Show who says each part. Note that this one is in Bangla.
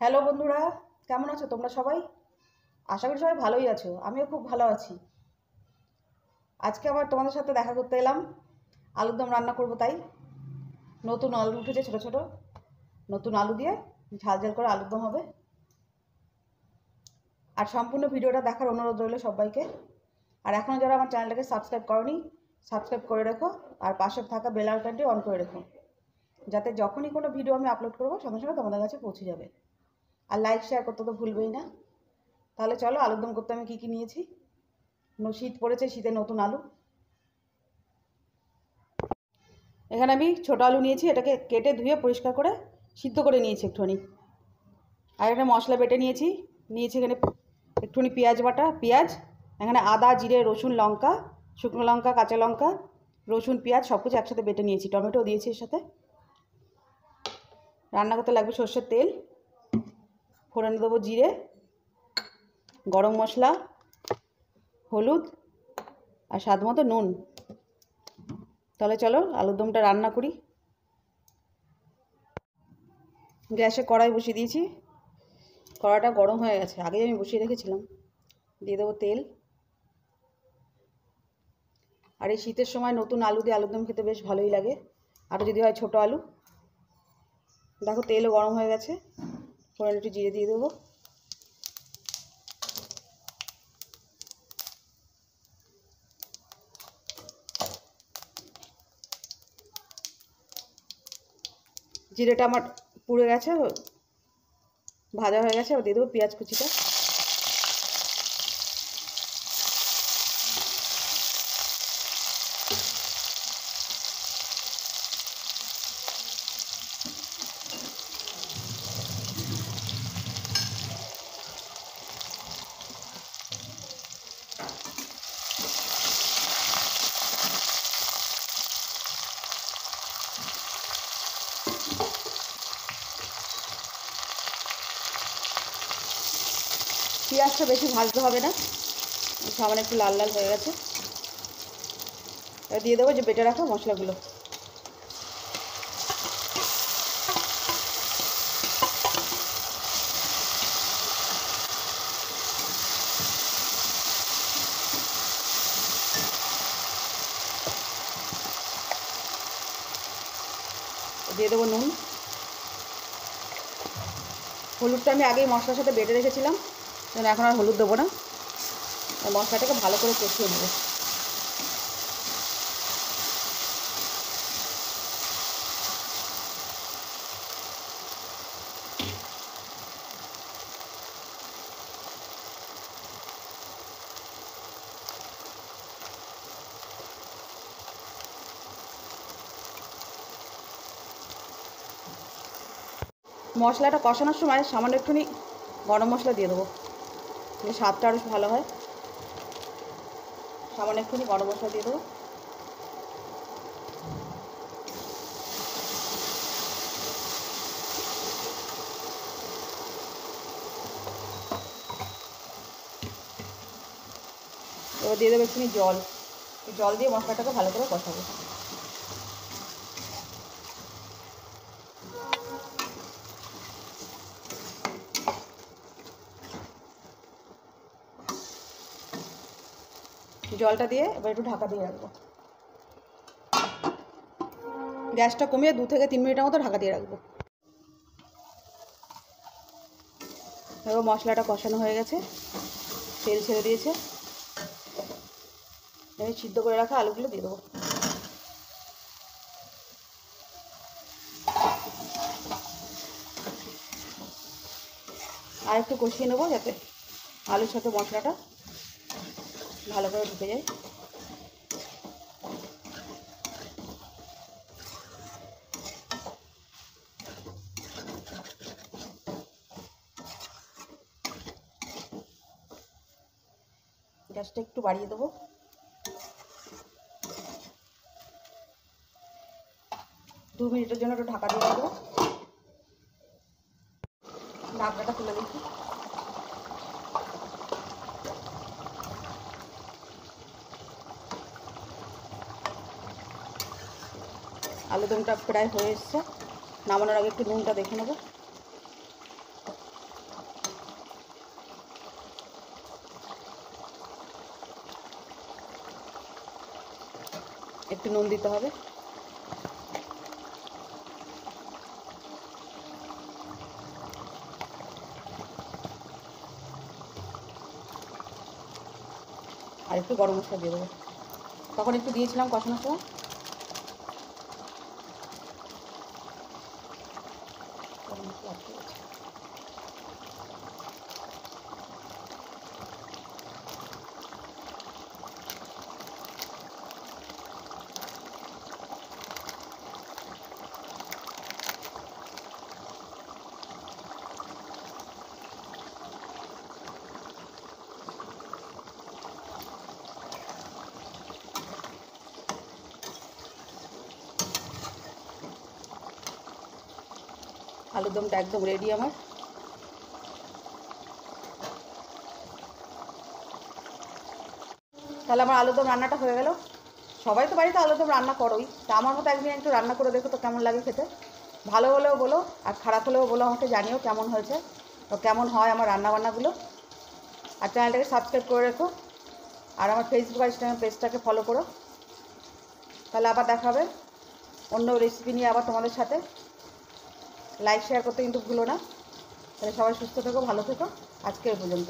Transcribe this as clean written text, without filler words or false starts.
Speaker 1: হ্যালো বন্ধুরা, কেমন আছো তোমরা সবাই? আশা করি সবাই ভালোই আছো। আমিও খুব ভালো আছি। আজকে আবার তোমাদের সাথে দেখা করতে এলাম। আলুর দম রান্না করব তাই। নতুন আলু উঠেছে ছোটো ছোটো। নতুন আলু দিয়ে ঝাল ঝাল করে আলুর দম হবে। আর সম্পূর্ণ ভিডিওটা দেখার অনুরোধ রইল সবাইকে। আর এখনও যারা আমার চ্যানেলটাকে সাবস্ক্রাইব করনি, সাবস্ক্রাইব করে রেখো। আর পাশে থাকা বেল আইকনটি অন করে রেখো, যাতে যখনই কোনো ভিডিও আমি আপলোড করবো সঙ্গে সঙ্গে তোমাদের কাছে পৌঁছে যাবে। আর লাইক শেয়ার করতে তো ভুলবেই না। তাহলে চলো আলুর দম করতে আমি কী কী নিয়েছি। শীত পড়েছে, শীতের নতুন আলু। এখানে আমি ছোটো আলু নিয়েছি, এটাকে কেটে ধুয়ে পরিষ্কার করে সিদ্ধ করে নিয়েছি একটুখানি। আর একটা মশলা বেটে নিয়েছি এখানে একটুখানি পেঁয়াজ বাটা, পেঁয়াজ, এখানে আদা, জিরে, রসুন, লঙ্কা, শুকনো লঙ্কা, কাঁচা লঙ্কা, রসুন, পেঁয়াজ সব কিছু একসাথে বেটে নিয়েছি। টমেটো দিয়েছি এর সাথে। রান্না করতে লাগবে সর্ষের তেল, ফোড়নে দেবো জিরে, গরম মশলা, হলুদ আর স্বাদ মতো নুন। তাহলে চলো আলুর দমটা রান্না করি। গ্যাসে কড়াই বসিয়ে দিয়েছি, কড়াটা গরম হয়ে গেছে, আগেই আমি বসিয়ে রেখেছিলাম। দিয়ে দেবো তেল। আর এই শীতের সময় নতুন আলু দিয়ে আলুর দম খেতে বেশ ভালোই লাগে, আরও যদি হয় ছোটো আলু। দেখো তেলও গরম হয়ে গেছে, ফোড়নে একটু জিরে দিয়ে দেবো। জিরেটা আমার পুড়ে গেছে, ভাজা হয়ে গেছে। দিয়ে দেবো পেঁয়াজ কুচিটা। পেঁয়াজটা বেশি ভাজতে হবে না, সামান্য একটু লাল লাল হয়ে গেছে। এবার দিয়ে দেবো যে বেটে রাখা মশলাগুলো। দিয়ে দেবো নুন। হলুদটা আমি আগেই মশলার সাথে বেটে রেখেছিলাম, এখন আর হলুদ দেবো না। মশলাটাকে ভালো করে কষিয়ে নেবো। মশলাটা কষানোর সময় সামান্য একটুখানি গরম মশলা দিয়ে দেবো, স্বাদটা আরও ভালো হয়। সামান্য একটুখানি গরম মশলা দিয়ে দেবো। এবার দিয়ে দেবো একটুখানি জল। জল দিয়ে মশলাটাকে ভালো করে কষাবো। জলটা দিয়ে এবার একটু ঢাকা দিয়ে রাখবো। গ্যাসটা কমিয়ে 2 থেকে 3 মিনিটের মতো ঢাকা দিয়ে রাখবো। এবার মশলাটা কষানো হয়ে গেছে, তেল ছেড়ে দিয়েছে। আমি সিদ্ধ করে রাখা আলুগুলো দিয়ে দেবো। আর একটু কষিয়ে নেবো, যাতে আলুর সাথে মশলাটা ভালো করে ঢুকে যায়। গ্যাসটা একটু বাড়িয়ে দেবো। 2 মিনিটের জন্য একটু ঢাকা দিয়ে দেবো। ঢাকনাটা খুলে দেখি। আলুদমটা প্রায় হয়ে এসছে। নামানোর আগে একটু নুনটা দেখে নেবো। একটু নুন দিতে হবে। আর একটু গরম মশলা দিয়ে দেবো। তখন একটু দিয়েছিলাম কষানোর সময়। আলুর দমটা একদম রেডি আমার। তাহলে আমার আলুর দম রান্নাটা হয়ে গেল। সবাই তো বাড়িতে আলুর দম রান্না করোই, তা আমার মতো একদিন একটু রান্না করে দেখো তো কেমন লাগে খেতে। ভালো হলেও বলো, আর খারাপ হলেও বলো, আমাকে জানিও কেমন হয়েছে ও কেমন হয় আমার রান্নাবান্নাগুলো। আর চ্যানেলটাকে সাবস্ক্রাইব করে রেখো, আর আমার ফেসবুক আর ইনস্টাগ্রাম পেজটাকে ফলো করো। তাহলে আবার দেখা হবে অন্য রেসিপি নিয়ে আবার তোমাদের সাথে। লাইক শেয়ার করতে কিন্তু ভুলো না। তাহলে সবাই সুস্থ থেকো, ভালো থেকো। আজকে এই পর্যন্ত।